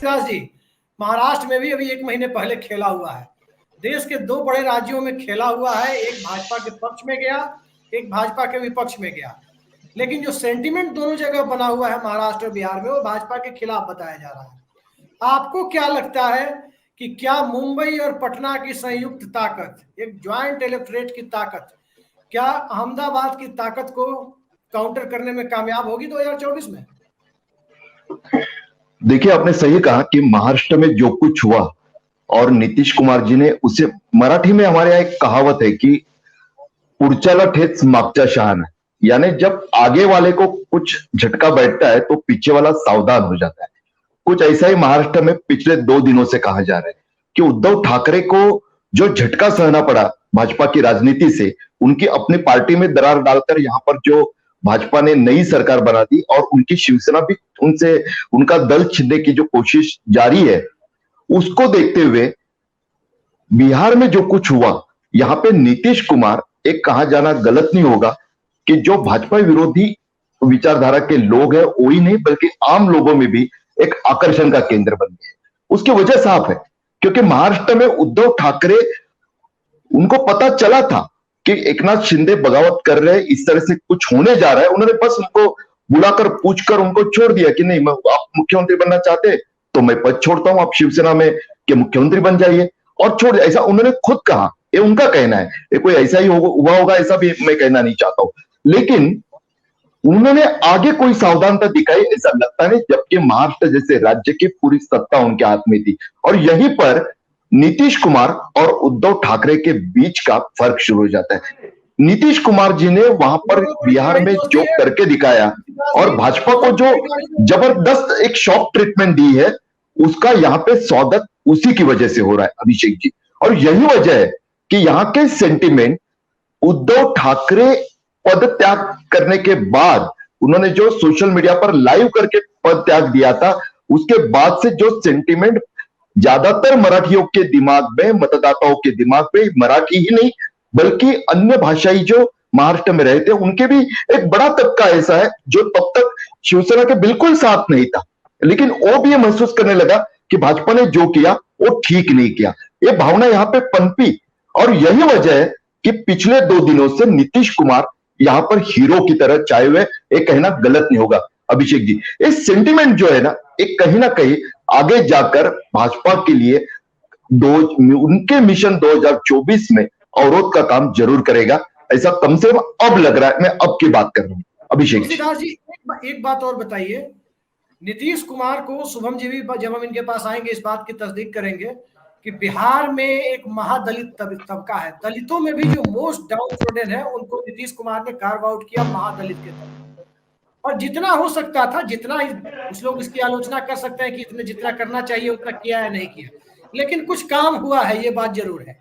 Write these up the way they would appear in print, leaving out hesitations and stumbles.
तुलसीदास जी, महाराष्ट्र में भी अभी 1 महीने पहले खेला हुआ है। देश के 2 बड़े राज्यों में खेला हुआ है, एक भाजपा के पक्ष में गया, एक भाजपा के विपक्ष में गया। लेकिन जो सेंटिमेंट दोनों जगह बना हुआ है महाराष्ट्र और बिहार में, वो भाजपा के खिलाफ बताया जा रहा है। आपको क्या लगता है कि क्या मुंबई और पटना की संयुक्त ताकत, एक ज्वाइंट इलेक्टोरेट की ताकत, क्या अहमदाबाद की ताकत को काउंटर करने में कामयाब होगी 2024 में? देखिए, आपने सही कहा कि महाराष्ट्र में जो कुछ हुआ और नीतीश कुमार जी ने उसे, मराठी में हमारे यहाँ एक कहावत है कि पुढच्याला ठेच मागच्या शहाणा, यानी जब आगे वाले को कुछ झटका बैठता है तो पीछे वाला सावधान हो जाता है। कुछ ऐसा ही महाराष्ट्र में पिछले 2 दिनों से कहा जा रहा है कि उद्धव ठाकरे को जो झटका सहना पड़ा भाजपा की राजनीति से, उनकी अपनी पार्टी में दरार डालकर यहां पर जो भाजपा ने नई सरकार बना दी और उनकी शिवसेना भी उनसे, उनका दल छीनने की जो कोशिश जारी है, उसको देखते हुए बिहार में जो कुछ हुआ, यहां पे नीतीश कुमार, एक कहा जाना गलत नहीं होगा कि जो भाजपा विरोधी विचारधारा के लोग हैं, वही नहीं बल्कि आम लोगों में भी एक आकर्षण का केंद्र बन गए। उसकी वजह साफ है, क्योंकि महाराष्ट्र में उद्धव ठाकरे, उनको पता चला था कि एकनाथ शिंदे बगावत कर रहे हैं, इस तरह से कुछ होने जा रहा है। उन्होंने बस उनको बुलाकर पूछकर उनको छोड़ दिया कि नहीं, मैं, आप मुख्यमंत्री बनना चाहते हैं तो मैं पद छोड़ता हूं, आप शिवसेना में के मुख्यमंत्री बन जाइए और छोड़, ऐसा उन्होंने खुद कहा। ये उनका कहना है, ये कोई ऐसा ही हुआ होगा ऐसा भी मैं कहना नहीं चाहता हूं, लेकिन उन्होंने आगे कोई सावधानता दिखाई ऐसा लगता नहीं, जबकि महाराष्ट्र जैसे राज्य की पूरी सत्ता उनके हाथ में थी। और यहीं पर नीतीश कुमार और उद्धव ठाकरे के बीच का फर्क शुरू हो जाता है। नीतीश कुमार जी ने वहां पर बिहार में जो करके दिखाया और भाजपा को जो जबरदस्त एक शॉक ट्रीटमेंट दी है, उसका यहाँ पे स्वागत उसी की वजह से हो रहा है, अभिषेक जी। और यही वजह है कि यहाँ के सेंटिमेंट, उद्धव ठाकरे पद त्याग करने के बाद उन्होंने जो सोशल मीडिया पर लाइव करके पद त्याग दिया था, उसके बाद से जो सेंटिमेंट ज्यादातर मराठियों के दिमाग में, मतदाताओं के दिमाग में, मराठी ही नहीं बल्कि अन्य भाषाई जो महाराष्ट्र में रहते हैं, उनके भी एक बड़ा तबका ऐसा है जो तब तक शिवसेना के बिल्कुल साथ नहीं था, लेकिन वो भी ये महसूस करने लगा कि भाजपा ने जो किया वो ठीक नहीं किया। ये भावना यहाँ पे पनपी और यही वजह है कि पिछले 2 दिनों से नीतीश कुमार यहां पर हीरो की तरह चाहे हुए, ये कहना गलत नहीं होगा अभिषेक जी। इस सेंटिमेंट जो है ना, एक कहीं ना कहीं आगे जाकर भाजपा के लिए उनके मिशन 2024 में अवरोध का काम जरूर करेगा, ऐसा कम से कम अब लग रहा है। मैं अब की बात कर रहा हूं अभिषेक जी। एक बात और बताइए, नीतीश कुमार को शुभम जी भी जब हम इनके पास आएंगे इस बात की तस्दीक करेंगे कि बिहार में एक महादलित तबका है, दलितों में भी जो मोस्ट डाउनट्रोडन है उनको नीतीश कुमार ने कार्व आउट किया महादलित के तौर पर। और जितना हो सकता था, जितना कुछ लोग इसकी आलोचना कर सकते हैं कि इतने जितना करना चाहिए उतना किया या नहीं किया, लेकिन कुछ काम हुआ है, ये बात जरूर है।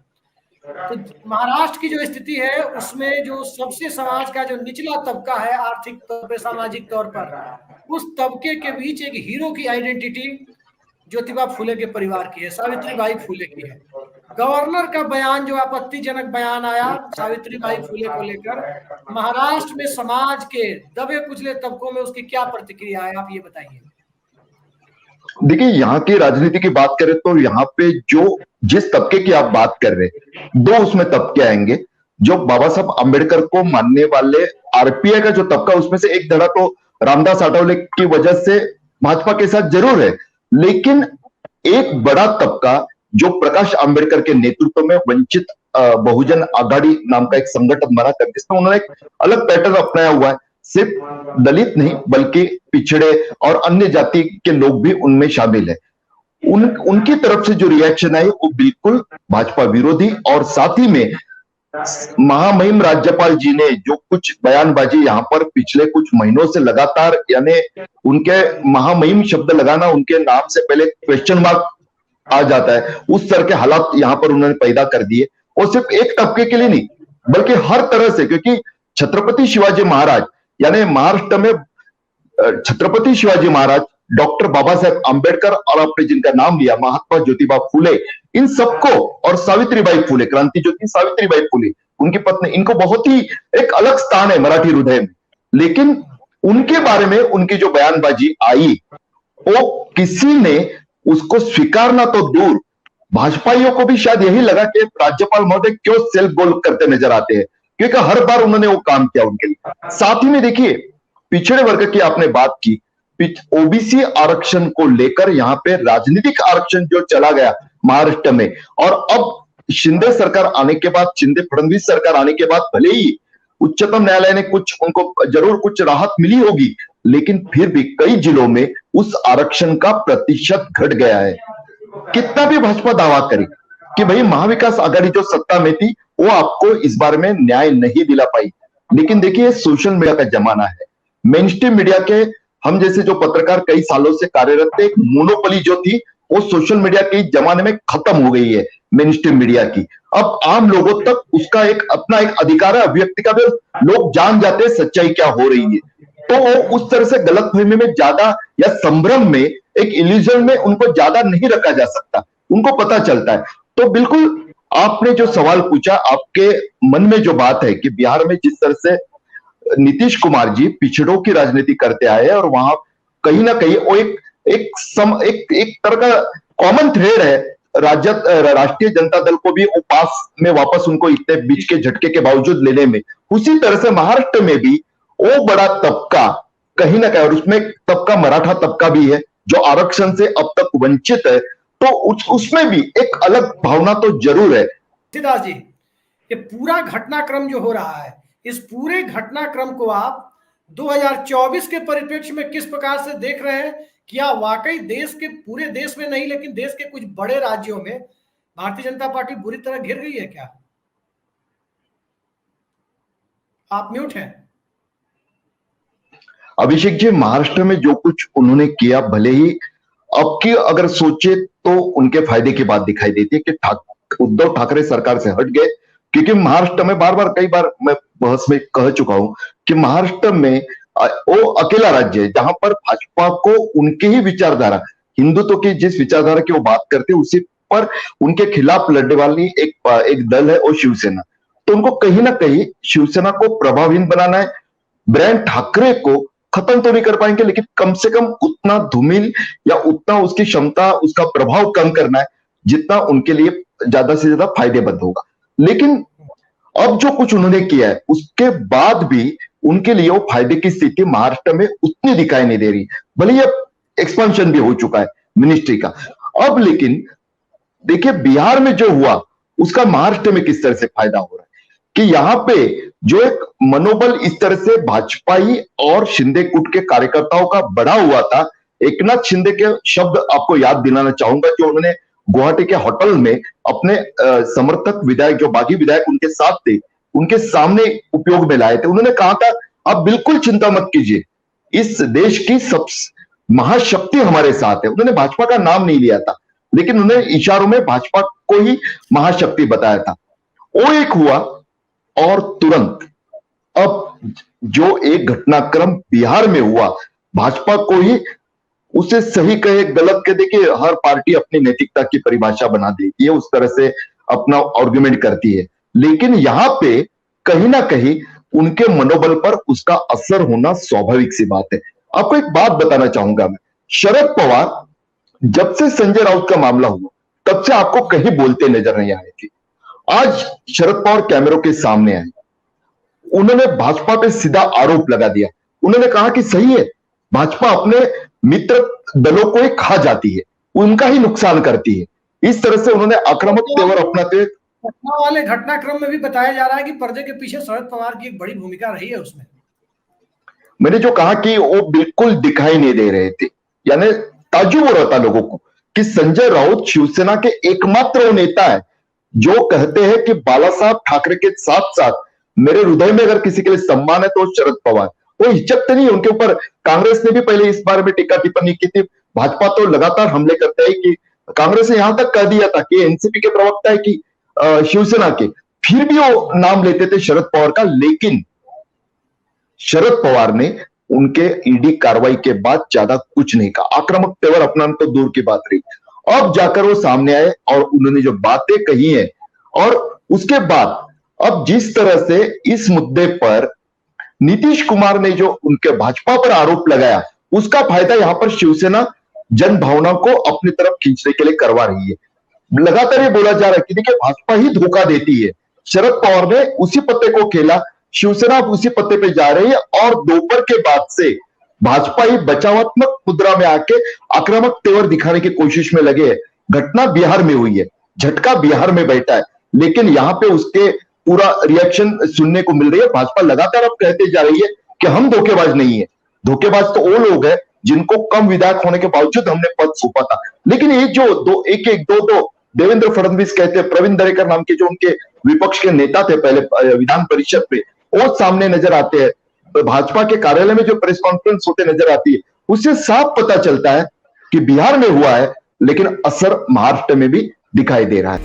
तो महाराष्ट्र की जो स्थिति है उसमें जो सबसे समाज का जो निचला तबका है आर्थिक तौर पर, सामाजिक तौर पर, उस तबके के बीच एक हीरो की आइडेंटिटी ज्योतिबा फूले के परिवार की है, सावित्रीबाई फूले की है। गवर्नर का बयान जो आपत्तिजनक बयान आया सावित्रीबाई फूले को लेकर, महाराष्ट्र में समाज के दबे कुचले तबकों में उसकी क्या प्रतिक्रिया है, आप ये बताइए। देखिए, यहाँ की राजनीति की बात करें तो यहाँ पे जो जिस तबके की आप बात कर रहे हैं, 2 उसमें तबके आएंगे। जो बाबा साहब अंबेडकर को मानने वाले आरपीआई का जो तबका, उसमें से एक धड़ा तो रामदास आठवले की वजह से भाजपा के साथ जरूर है, लेकिन एक बड़ा तबका जो प्रकाश आंबेडकर के नेतृत्व में वंचित बहुजन आघाड़ी नाम का एक संगठन बना कर, जिसमें उन्होंने एक अलग पैटर्न अपनाया हुआ है। सिर्फ दलित नहीं बल्कि पिछड़े और अन्य जाति के लोग भी उनमें शामिल है। उनकी तरफ से जो रिएक्शन आई वो बिल्कुल भाजपा विरोधी, और साथ ही में महामहिम राज्यपाल जी ने जो कुछ बयानबाजी यहाँ पर पिछले कुछ महीनों से लगातार, यानी उनके महामहिम शब्द लगाना, उनके नाम से पहले क्वेश्चन मार्क आ जाता है, उस तरह के हालात यहाँ पर उन्होंने पैदा कर दिए। और सिर्फ एक तबके के लिए नहीं बल्कि हर तरह से, क्योंकि छत्रपति शिवाजी महाराज, यानी महाराष्ट्र में छत्रपति शिवाजी महाराज, डॉक्टर बाबा साहेब आंबेडकर और आपने जिनका नाम लिया महात्मा ज्योतिबा फूले, इन सबको, और सावित्रीबाई फूले, क्रांति ज्योति सावित्रीबाई फूले उनकी पत्नी, इनको बहुत ही एक अलग स्थान है मराठी हृदय में। लेकिन उनके बारे में उनकी जो बयानबाजी आई, वो किसी ने उसको स्वीकारना तो दूर, भाजपाइयों को भी शायद यही लगा कि राज्यपाल महोदय क्यों सेल्फ गोल करते नजर आते हैं, क्योंकि हर बार उन्होंने वो काम किया उनके लिए। साथ ही में देखिए, पिछड़े वर्ग की आपने बात की, ओबीसी आरक्षण को लेकर यहां पे राजनीतिक आरक्षण जो चला गया महाराष्ट्र में, और अब शिंदे सरकार आने के बाद, शिंदे फडणवीस सरकार आने के बाद भले ही उच्चतम न्यायालय ने कुछ उनको जरूर कुछ राहत मिली होगी, लेकिन फिर भी कई जिलों में उस आरक्षण का प्रतिशत घट गया है। कितना भी भाजपा दावा करे कि भाई महाविकास आघाड़ी जो सत्ता में थी वो आपको इस बारे में न्याय नहीं दिला पाई, लेकिन देखिए सोशल मीडिया का जमाना है, मेन स्ट्रीम मीडिया के हम जैसे जो पत्रकार कई सालों से कार्यरत थे, एक मोनोपोली जो थी वो सोशल मीडिया के जमाने में खत्म हो गई है मेन स्ट्रीम मीडिया की। अब आम लोगों तक उसका एक अपना एक अधिकार है अभिव्यक्ति का, लोग जान जाते हैं सच्चाई क्या हो रही है, तो वो उस तरह से गलतफहमी में ज्यादा या संभ्रम में, एक इल्यूजन में उनको ज्यादा नहीं रखा जा सकता, उनको पता चलता है। तो बिल्कुल आपने जो सवाल पूछा, आपके मन में जो बात है कि बिहार में जिस तरह से नीतीश कुमार जी पिछड़ों की राजनीति करते आए और वहां कहीं ना कहीं वो एक तरह का कॉमन थ्रेड है राष्ट्रीय जनता दल को भी पास में वापस उनको इतने बीच के झटके के बावजूद लेने में, उसी तरह से महाराष्ट्र में भी वो बड़ा तबका कहीं ना कहीं, और उसमें तबका मराठा तबका भी है जो आरक्षण से अब तक वंचित है, तो उसमें भी एक अलग भावना तो जरूर है। तुलसीदास जी, ये पूरा घटनाक्रम जो हो रहा है, इस पूरे घटनाक्रम को आप 2024 के परिप्रेक्ष्य में किस प्रकार से देख रहे हैं? क्या वाकई देश के, पूरे देश में नहीं लेकिन देश के कुछ बड़े राज्यों में भारतीय जनता पार्टी बुरी तरह घिर गई है क्या? आप म्यूट हैं। अभिषेक जी, महाराष्ट्र में जो कुछ उन्होंने किया, भले ही अब की अगर सोचे तो उनके फायदे की बात दिखाई देती है कि उद्धव ठाकरे सरकार से हट गए, क्योंकि महाराष्ट्र में बार बार कई बार मैं बहस में कह चुका हूं कि महाराष्ट्र में वो अकेला राज्य है जहां पर भाजपा को उनके ही विचारधारा, हिंदुत्व की जिस विचारधारा की वो बात करते हैं उसी पर उनके खिलाफ लड़ने वाली एक दल है वो शिवसेना। तो उनको कहीं ना कहीं शिवसेना को प्रभावहीन बनाना है। ब्रांड ठाकरे को खत्म तो नहीं कर पाएंगे, लेकिन कम से कम उतना धूमिल या उतना उसकी क्षमता, उसका प्रभाव कम करना है जितना उनके लिए ज्यादा से ज्यादा फायदेमंद होगा। लेकिन अब जो कुछ उन्होंने किया है उसके बाद भी उनके लिए वो फायदे की स्थिति महाराष्ट्र में उतनी दिखाई नहीं दे रही, भले ये एक्सपेंशन भी हो चुका है मिनिस्ट्री का अब। लेकिन देखिए बिहार में जो हुआ उसका महाराष्ट्र में किस तरह से फायदा हो रहा है कि यहां पे जो एक मनोबल इस तरह से भाजपाई और शिंदे गुट के कार्यकर्ताओं का बढ़ा हुआ था। एकनाथ शिंदे के शब्द आपको याद दिलाना चाहूंगा जो उन्होंने गुवाहाटी के होटल में अपने समर्थक विधायक, जो बागी विधायक उनके साथ थे, उनके सामने उपयोग में लाए थे। उन्होंने कहा था आप बिल्कुल चिंता मत कीजिए, इस देश की सब महाशक्ति हमारे साथ है। उन्होंने भाजपा का नाम नहीं लिया था, लेकिन उन्होंने इशारों में भाजपा को ही महाशक्ति बताया था। वो एक हुआ और तुरंत अब जो एक घटनाक्रम बिहार में हुआ, भाजपा को ही उसे सही कहे गलत कहे, देखिए हर पार्टी अपनी नैतिकता की परिभाषा बना देती है, उस तरह से अपना आर्गुमेंट करती है, लेकिन यहां पे कहीं ना कहीं उनके मनोबल पर उसका असर होना स्वाभाविक सी बात है। आपको एक बात बताना चाहूंगा मैं, शरद पवार जब से संजय राउत का मामला हुआ तब से आपको कहीं बोलते नजर नहीं आए थे। आज शरद पवार कैमरों के सामने आए, उन्होंने भाजपा पे सीधा आरोप लगा दिया। उन्होंने कहा कि सही है, भाजपा अपने मित्र दलों को ही खा जाती है, उनका ही नुकसान करती है। इस तरह से उन्होंने आक्रामक तेवर अपनाते हुए पटना वाले घटनाक्रम में भी बताया जा रहा है कि पर्दे के पीछे शरद पवार की एक बड़ी भूमिका रही है उसमें। मैंने जो कहा कि वो बिल्कुल दिखाई नहीं दे रहे थे, यानी ताज्जुब हो रहा था लोगों को कि संजय राउत शिवसेना के एकमात्र वो नेता है जो कहते हैं कि बाला साहब ठाकरे के साथ साथ मेरे हृदय में अगर किसी के लिए सम्मान है तो शरद पवार। वो हिचकते नहीं, उनके ऊपर कांग्रेस ने भी पहले इस बारे में टीका टिप्पणी की थी। भाजपा तो लगातार हमले करते है कि कांग्रेस ने यहां तक कह दिया था कि एनसीपी के प्रवक्ता है कि शिवसेना के, फिर भी वो नाम लेते थे शरद पवार का। लेकिन शरद पवार ने उनके ईडी कार्रवाई के बाद ज्यादा कुछ नहीं कहा, आक्रामक तेवर अपनाना तो दूर की बात रही। अब जाकर वो सामने आए और उन्होंने जो बातें कही है, और उसके बाद अब जिस तरह से इस मुद्दे पर नीतीश कुमार ने जो उनके भाजपा पर आरोप लगाया, उसका फायदा यहां पर शिवसेना जन भावना को अपनी तरफ खींचने के लिए करवा रही है। लगातार ये बोला जा रहा है कि देखिए भाजपा ही धोखा देती है। शरद पवार ने उसी पत्ते को खेला, शिवसेना उसी पत्ते पे जा रही है और दोपहर के बाद से भाजपा ही बचावात्मक मुद्रा में आके आक्रामक तेवर दिखाने की कोशिश में लगे हैं। घटना बिहार में हुई है, झटका बिहार में बैठा है, लेकिन यहां पे उसके पूरा रिएक्शन सुनने को मिल रही है। भाजपा लगातार अब कहते जा रही है कि हम धोखेबाज नहीं है। धोखेबाज तो वो लोग हैं जिनको कम विधायक होने के बावजूद हमने पद सौंपा था। लेकिन ये जो दो देवेंद्र फडणवीस कहते हैं, प्रवीण दरेकर नाम के जो उनके विपक्ष के नेता थे पहले विधान परिषद पे, वो सामने नजर आते हैं। भाजपा के कार्यालय में जो प्रेस कॉन्फ्रेंस होते नजर आती है, उससे साफ पता चलता है कि बिहार में हुआ है, लेकिन असर महाराष्ट्र में भी दिखाई दे रहा है।